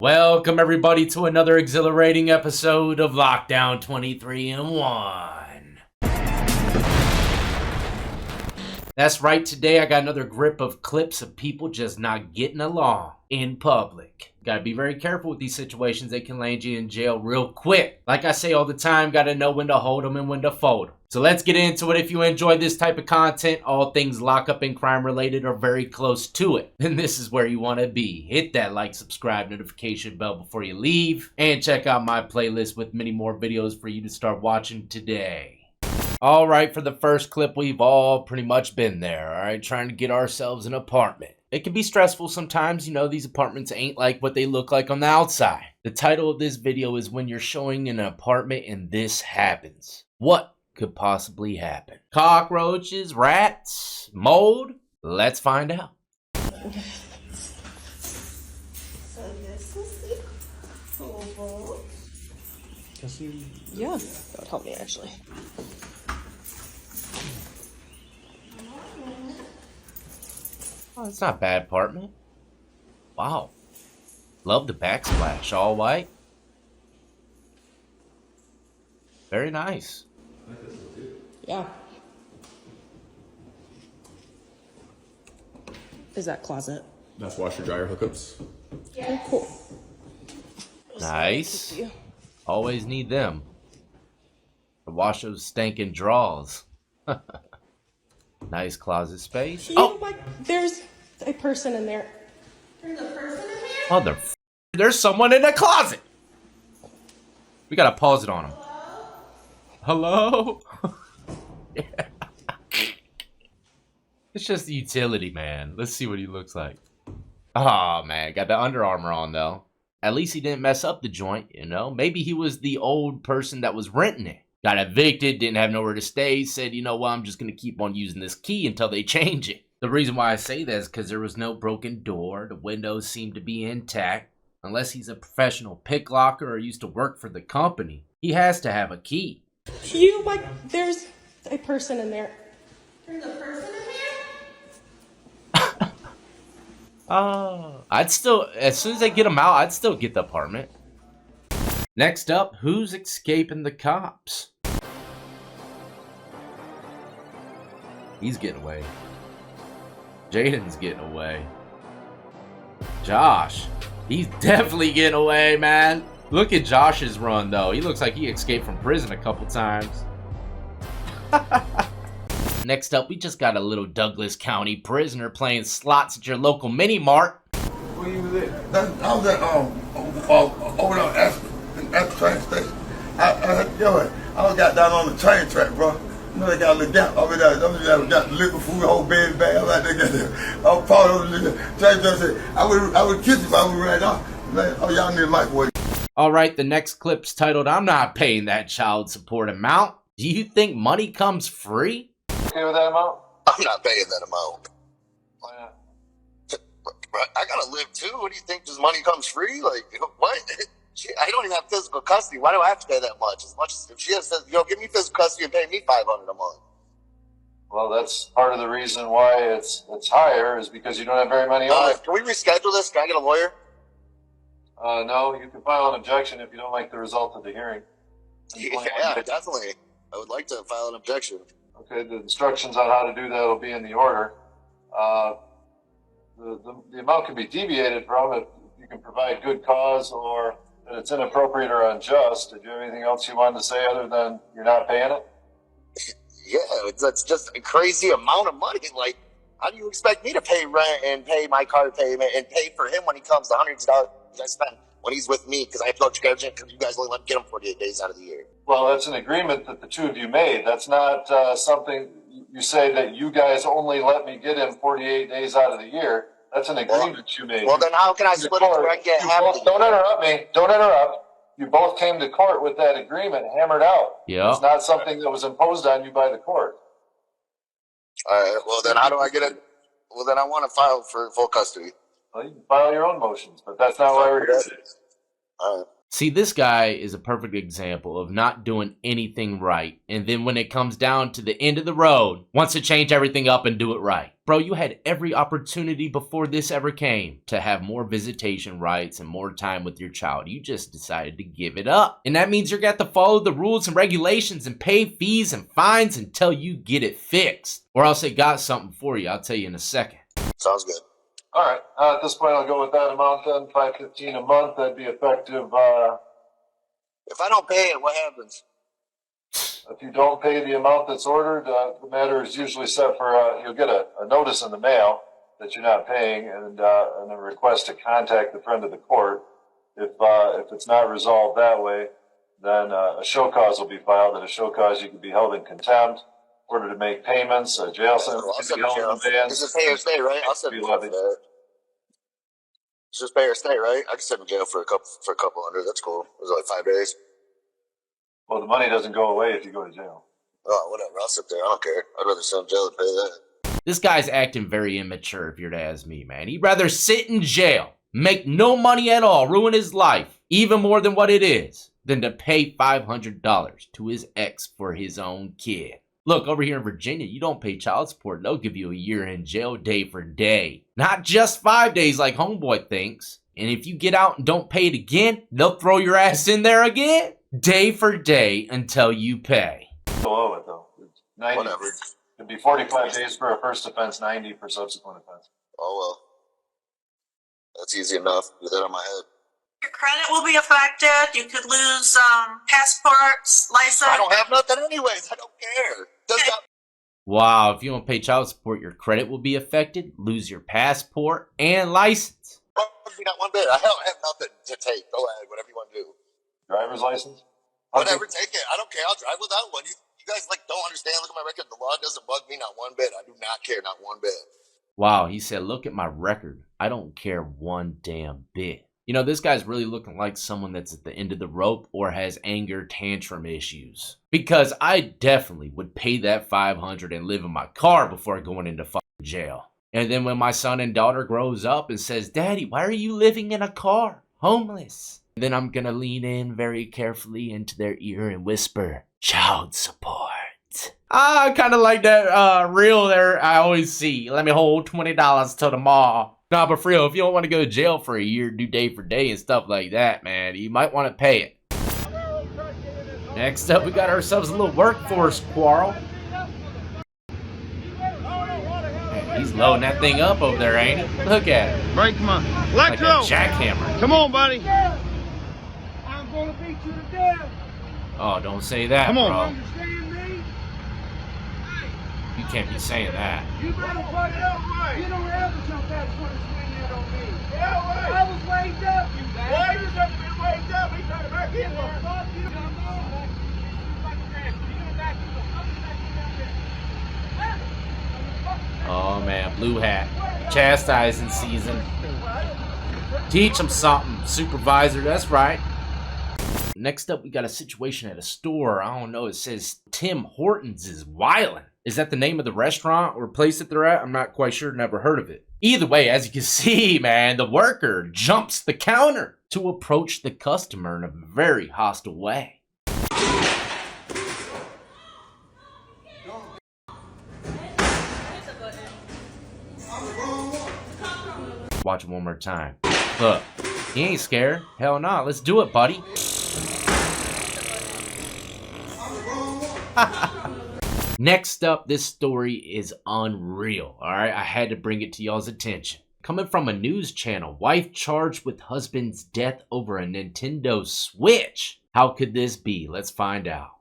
Welcome everybody to another exhilarating episode of Lockdown 23 and 1. That's right, today I got another grip of clips of people just not getting along in public. Gotta be very careful with these situations, they can land you in jail real quick. Like I say all the time, gotta know when to hold them and when to fold them. So let's get into it. If you enjoy this type of content, all things lockup and crime related are very close to it, then this is where you want to be. Hit that like, subscribe, notification bell before you leave, and check out my playlist with many more videos for you to start watching today. Alright, for the first clip, we've all pretty much been there, alright? Trying to get ourselves an apartment. It can be stressful sometimes, you know, these apartments ain't like what they look like on the outside. The title of this video is When You're Showing an Apartment and This Happens. What could possibly happen? Cockroaches, rats, mold? Let's find out. So this is the oval. Yeah, that would help me actually. Oh, it's not a bad apartment. Wow. Love the backsplash, all white. Very nice. Yeah. Is that closet? That's washer dryer hookups. Oh, cool. Nice. Always need them. To wash those stinking drawers. Nice closet space. Oh, there's a person in there. There's a person in there? Mother, there's someone in the closet. We gotta pause it on him. Hello? Yeah. It's just the utility, man. Let's see what he looks like. Oh, man. Got the Under Armour on, though. At least he didn't mess up the joint, you know? Maybe he was the old person that was renting it. Got evicted, didn't have nowhere to stay, said, you know what, I'm just going to keep on using this key until they change it. The reason why I say that is because there was no broken door. The windows seemed to be intact. Unless he's a professional pick locker or used to work for the company, he has to have a key. There's a person in there. There's a person in there? I'd still, as soon as they get him out, I'd still get the apartment. Next up, who's escaping the cops? He's getting away. Jaden's getting away. Josh, he's definitely getting away, man. Look at Josh's run, though. He looks like he escaped from prison a couple times. Next up, we just got a little Douglas County prisoner playing slots at your local mini mart. Where you was at? I was at over there at the train station. I was got down on the train track, bro. You know they got a little gap over there. Those got liquid food, whole baby bag. I was like, they got there. I was part of the train track. Said I would kiss you, but I would right off. Like, oh, y'all need a microwave. All right, the next clip's titled, I'm not paying that child support amount. Do you think money comes free? Okay with that amount? I'm not paying that amount. Why not? I gotta live too. What do you think? Does money comes free? Like, what? I don't even have physical custody. Why do I have to pay that much? As much as if she has, give me physical custody and pay me $500 a month. Well, that's part of the reason why it's higher is because you don't have very many owners. Can we reschedule this? Can I get a lawyer? No, you can file an objection if you don't like the result of the hearing. Yeah, definitely. I would like to file an objection. Okay, the instructions on how to do that will be in the order. The amount can be deviated from if you can provide good cause or that it's inappropriate or unjust. Did you have anything else you wanted to say other than you're not paying it? Yeah, that's just a crazy amount of money. Like, how do you expect me to pay rent and pay my car payment and pay for him when he comes? The hundreds of dollars I spend when he's with me because I have to charge him because you guys only let me get him 48 days out of the year. Well, that's an agreement that the two of you made. That's not something you say that you guys only let me get him 48 days out of the year. That's an agreement you made. Well, then how can I split it where I get half? Don't interrupt me. Don't interrupt. You both came to court with that agreement hammered out. Yeah. It's not something that was imposed on you by the court. All right. Well, then how do I get it? Well, then I want to file for full custody. Well, you can file your own motions, but that's not why we're here. All right. See, this guy is a perfect example of not doing anything right, and then when it comes down to the end of the road, wants to change everything up and do it right. Bro, you had every opportunity before this ever came to have more visitation rights and more time with your child. You just decided to give it up. And that means you're going to have to follow the rules and regulations and pay fees and fines until you get it fixed. Or else they got something for you. I'll tell you in a second. Sounds good. All right. At this point, I'll go with that amount then, $515 a month. That'd be effective. If I don't pay it, what happens? If you don't pay the amount that's ordered, the matter is usually set for, you'll get a notice in the mail that you're not paying and a request to contact the friend of the court. If it's not resolved that way, then a show cause will be filed. And a show cause, you can be held in contempt, ordered to make payments, a jail sentence can be held in advance. This is pay or stay, right? I'll send in jail for that. It's just pay or stay, right? I can send in jail for a couple hundred. That's cool. It was like 5 days. Well, the money doesn't go away if you go to jail. Oh, whatever. I'll sit there. I don't care. I'd rather sit in jail than pay that. This guy's acting very immature if you're to ask me, man. He'd rather sit in jail, make no money at all, ruin his life, even more than what it is, than to pay $500 to his ex for his own kid. Look, over here in Virginia, you don't pay child support. They'll give you a year in jail day for day. Not just 5 days like homeboy thinks. And if you get out and don't pay it again, they'll throw your ass in there again. Day for day until you pay. Below it, though. It's 90. Whatever. It'd be 45 days for a first offense, 90 for subsequent offense. Oh, well. That's easy enough. Get that on my head. Your credit will be affected. You could lose passports, license. I don't have nothing anyways. I don't care. Does that Wow, if you don't pay child support, your credit will be affected, lose your passport and license. bug me not one bit? I don't have nothing to take. Go ahead. Whatever you want to do. Driver's license? Whatever, take it. I don't care. I'll drive without one. You guys don't understand. Look at my record. The law doesn't bug me not one bit. I do not care, not one bit. Wow, he said, look at my record. I don't care one damn bit. You know, this guy's really looking like someone that's at the end of the rope or has anger tantrum issues. Because I definitely would pay that $500 and live in my car before going into fucking jail. And then when my son and daughter grows up and says, Daddy, why are you living in a car? Homeless. Then I'm gonna lean in very carefully into their ear and whisper, child support. I kind of like that reel there I always see. Let me hold $20 till tomorrow. Nah, but for real, if you don't want to go to jail for a year, do day for day and stuff like that, man, you might want to pay it. Next up, we got ourselves a little workforce quarrel. Man, he's loading that thing up over there, ain't he? Look at it. Break him up. Like Electro! a jackhammer. Come on, buddy. I'm gonna beat you to death. Oh, don't say that, Come on. bro. Understand me? You can't be saying that. You better fuck it up. You don't ever jump that trying to swing that on me. Yeah, right. I was waved up, you bastard. Why you just been waved up? He tried to back in. Fuck you. Oh, man, blue hat. Chastising season. Teach him something, supervisor. That's right. Next up, we got a situation at a store. I don't know. It says Tim Hortons is wildin'. Is that the name of the restaurant or place that they're at? I'm not quite sure. Never heard of it. Either way, as you can see, man, the worker jumps the counter to approach the customer in a very hostile way. Watch it one more time. Look, he ain't scared. Hell no. Let's do it, buddy. Next up, this story is unreal, alright? I had to bring it to y'all's attention. Coming from a news channel, wife charged with husband's death over a Nintendo Switch. How could this be? Let's find out.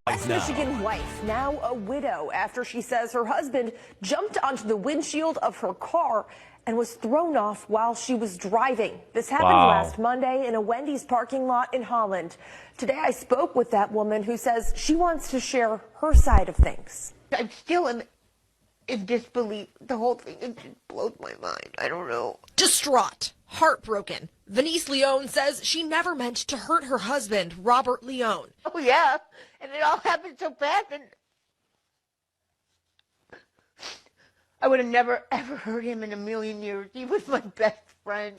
West Michigan wife, now a widow, after she says her husband jumped onto the windshield of her car and was thrown off while she was driving. This happened last Monday in a Wendy's parking lot in Holland. Today I spoke with that woman who says she wants to share her side of things. I'm still in disbelief. The whole thing, it just blows my mind. I don't know. Distraught, heartbroken, Venice Leone says she never meant to hurt her husband, Robert Leone. Oh, yeah. And it all happened so fast. And I would have never, ever hurt him in a million years. He was my best friend.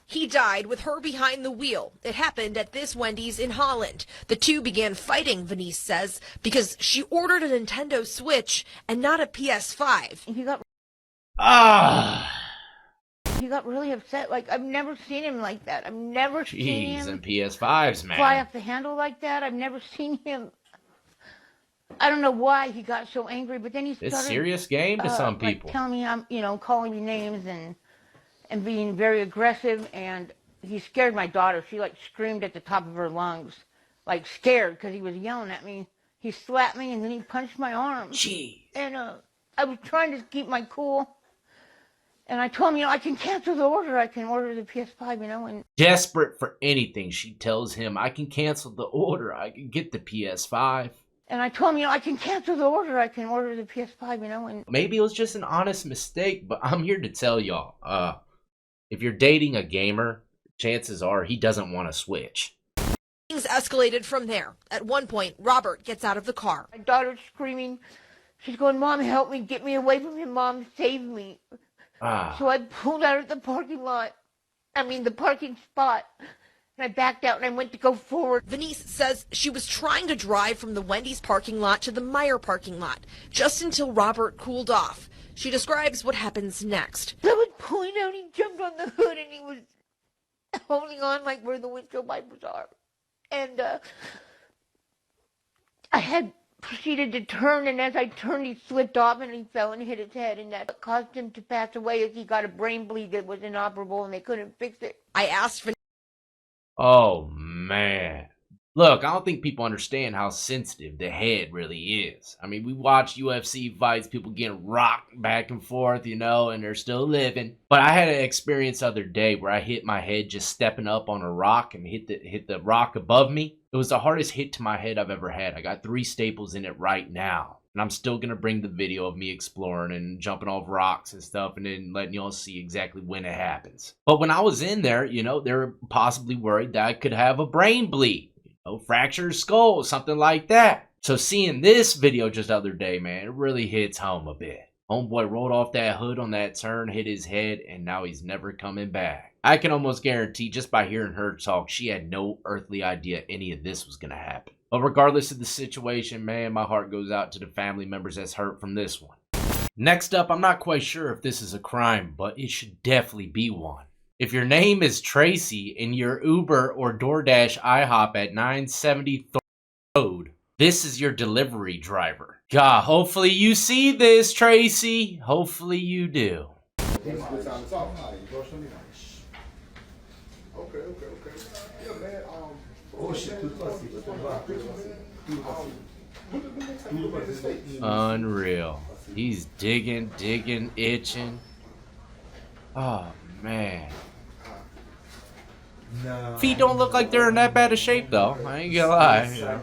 He died with her behind the wheel. It happened at this Wendy's in Holland. The two began fighting, Venice says, because she ordered a Nintendo Switch and not a PS5. He got really upset. Like, I've never seen him like that. I've never seen him and PS5s, man. fly off the handle like that. I've never seen him. I don't know why he got so angry, but then he started. It's a serious game to some people. Like, telling me calling me names and being very aggressive, and he scared my daughter. She like screamed at the top of her lungs, like scared because he was yelling at me. He slapped me and then he punched my arm. Jeez. And I was trying to keep my cool. And I told him, I can cancel the order. I can order the PS5, and Desperate for anything, she tells him, I can cancel the order. I can get the PS5. And I told him, I can cancel the order. I can order the PS5, and maybe it was just an honest mistake, but I'm here to tell y'all, if you're dating a gamer, chances are he doesn't want to switch. Things escalated from there. At one point, Robert gets out of the car. My daughter's screaming. She's going, Mom, help me. Get me away from him. Mom, save me. So I pulled out of the parking spot. And I backed out and I went to go forward. Venice says she was trying to drive from the Wendy's parking lot to the Meijer parking lot, just until Robert cooled off. She describes what happens next. I was pulling out, he jumped on the hood and he was holding on like where the windshield wipers are. And I had proceeded to turn, and as I turned, he slipped off and he fell and hit his head, and that caused him to pass away as he got a brain bleed that was inoperable and they couldn't fix it. I asked for... Oh, man. Look, I don't think people understand how sensitive the head really is. I mean, we watch UFC fights, people getting rocked back and forth, and they're still living. But I had an experience the other day where I hit my head just stepping up on a rock and hit the rock above me. It was the hardest hit to my head I've ever had. I got 3 staples in it right now. And I'm still going to bring the video of me exploring and jumping off rocks and stuff and then letting y'all see exactly when it happens. But when I was in there, they were possibly worried that I could have a brain bleed. Fractured skull, something like that. So seeing this video just the other day, man, it really hits home a bit. Homeboy rolled off that hood on that turn, hit his head, and now he's never coming back. I can almost guarantee just by hearing her talk, she had no earthly idea any of this was going to happen. But regardless of the situation, man, my heart goes out to the family members that's hurt from this one. Next up, I'm not quite sure if this is a crime, but it should definitely be one. If your name is Tracy and you're Uber or DoorDash IHOP at 970 Road, this is your delivery driver. God, hopefully you see this, Tracy. Hopefully you do. Unreal. He's digging, itching. Oh, man. Feet don't look like they're in that bad of shape, though. I ain't gonna lie.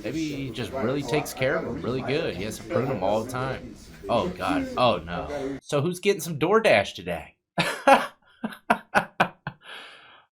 Maybe he just really takes care of them really good. He has to prune them all the time. Oh, God. Oh, no. So who's getting some DoorDash today?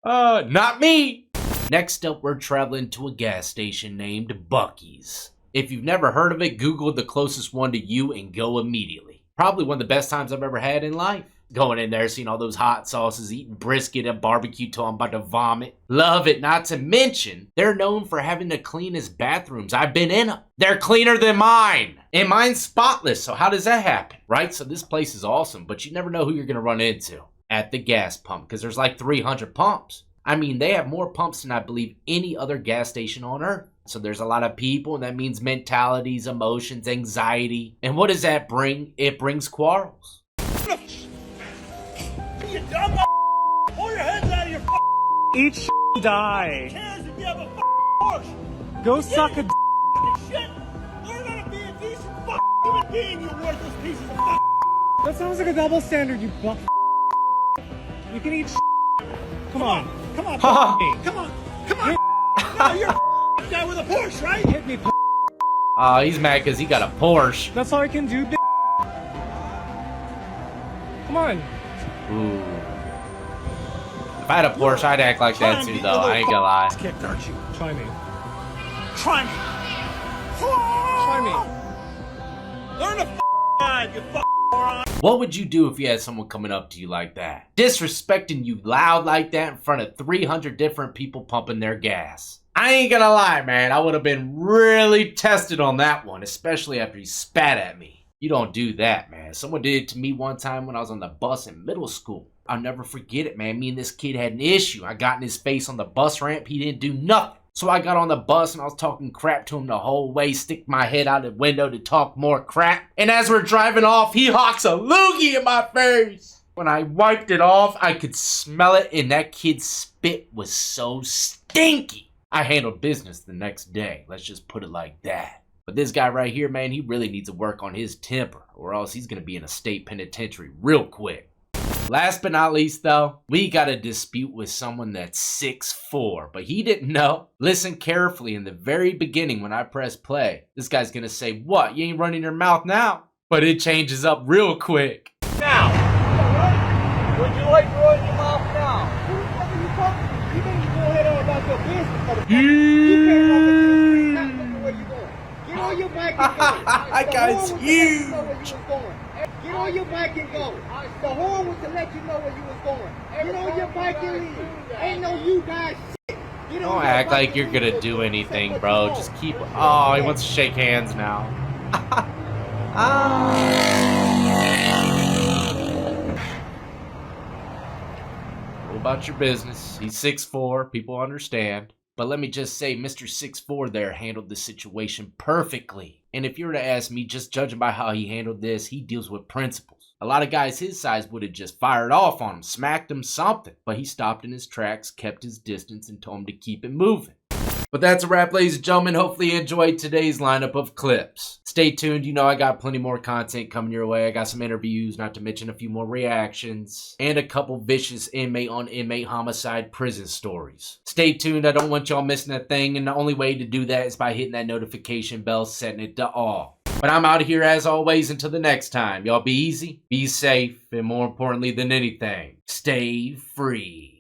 Not me. Next up, we're traveling to a gas station named Buc-ee's. If you've never heard of it, Google the closest one to you and go immediately. Probably one of the best times I've ever had in life. Going in there, seeing all those hot sauces, eating brisket and barbecue till I'm about to vomit. Love it. Not to mention, they're known for having the cleanest bathrooms. I've been in them. They're cleaner than mine. And mine's spotless, so how does that happen? Right? So this place is awesome, but you never know who you're going to run into at the gas pump because there's like 300 pumps. I mean, they have more pumps than I believe any other gas station on earth. So there's a lot of people, and that means mentalities, emotions, anxiety. And what does that bring? It brings quarrels. You dumb pull your heads out of your Eat die. chairs if you have a horse. Go suck a Shit. Learn how to be a decent human being, you worthless pieces of That sounds like a double standard, you buck. You can eat Come on. Come on, Ha. come on, come on. Now you're a guy with a Porsche, right? Hit me. He's mad because he got a Porsche. That's all I can do. Come on. Ooh. If I had a Porsche, I'd act like that too, though. I ain't gonna lie. Kicked, aren't you? Try me. Try me. Try me. Learn to drive, you moron. What would you do if you had someone coming up to you like that? Disrespecting you loud like that in front of 300 different people pumping their gas. I ain't gonna lie, man. I would have been really tested on that one, especially after he spat at me. You don't do that, man. Someone did it to me one time when I was on the bus in middle school. I'll never forget it, man. Me and this kid had an issue. I got in his face on the bus ramp. He didn't do nothing. So I got on the bus and I was talking crap to him the whole way, stick my head out the window to talk more crap. And as we're driving off, he hawks a loogie in my face. When I wiped it off, I could smell it, and that kid's spit was so stinky. I handled business the next day. Let's just put it like that. But this guy right here, man, he really needs to work on his temper, or else he's gonna be in a state penitentiary real quick. Last but not least, though, we got a dispute with someone that's 6'4", but he didn't know. Listen carefully in the very beginning when I press play. This guy's gonna say, "What? You ain't running your mouth now?" But it changes up real quick. Now, would you like to run your mouth now? Who the fuck are you talking to? You need to go ahead on about your business, motherfucker. You can't run with not looking where you going. Get on your bike and go. That guy's huge. Get on your bike and go. The horn was to let you know where you was going. Get on your bike and leave. Ain't no you guys shit. Don't act like you're gonna do anything, bro. Just keep... Oh, he wants to shake hands now. What about your business? He's 6'4", people understand. But let me just say, Mr. 6'4" there handled the situation perfectly. And if you were to ask me, just judging by how he handled this, he deals with principles. A lot of guys his size would have just fired off on him, smacked him something. But he stopped in his tracks, kept his distance, and told him to keep it moving. But that's a wrap, ladies and gentlemen. Hopefully you enjoyed today's lineup of clips. Stay tuned. You know I got plenty more content coming your way. I got some interviews, not to mention a few more reactions, and a couple vicious inmate on inmate homicide prison stories. Stay tuned. I don't want y'all missing a thing, and the only way to do that is by hitting that notification bell, setting it to all. But I'm out of here as always until the next time. Y'all be easy, be safe, and more importantly than anything, stay free.